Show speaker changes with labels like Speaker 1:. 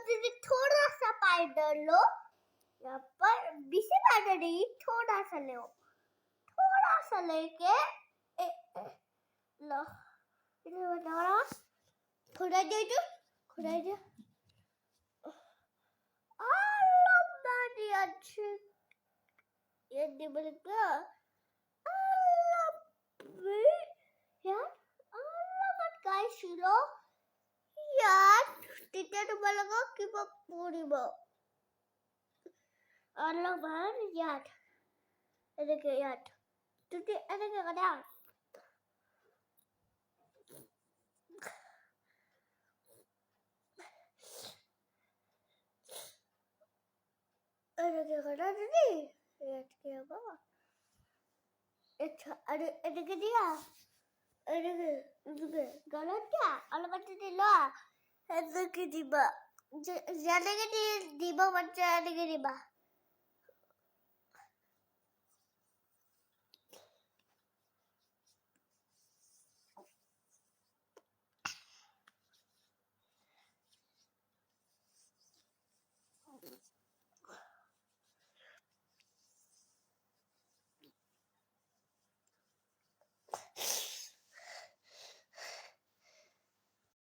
Speaker 1: दीदी थोड़ा सा पाउडर लो, यहाँ पर बेसी पाउडर नहीं, थोड़ा सा लो, थोड़ा सा लेके लो, थोड़ा दे दो, थोड़ा दे। Allah mani अच्छे, ये निबल का, Allah be, यार, Allah मत काय शिलो, यार, तिथे तुम्हाला का किंवा पूरी बा, Allah मान यार, ऐसे क्या यार, तुझे ऐसे क्या करना? ऐसे क्या करना तुझे? यार क्या बाबा? अच्छा, ऐसे क्या दिया? ऐसे गलत क्या? Allah मत तुझे लो, ऐसे क्या दिबा? जाने के दिबा मत जाने के दिबा.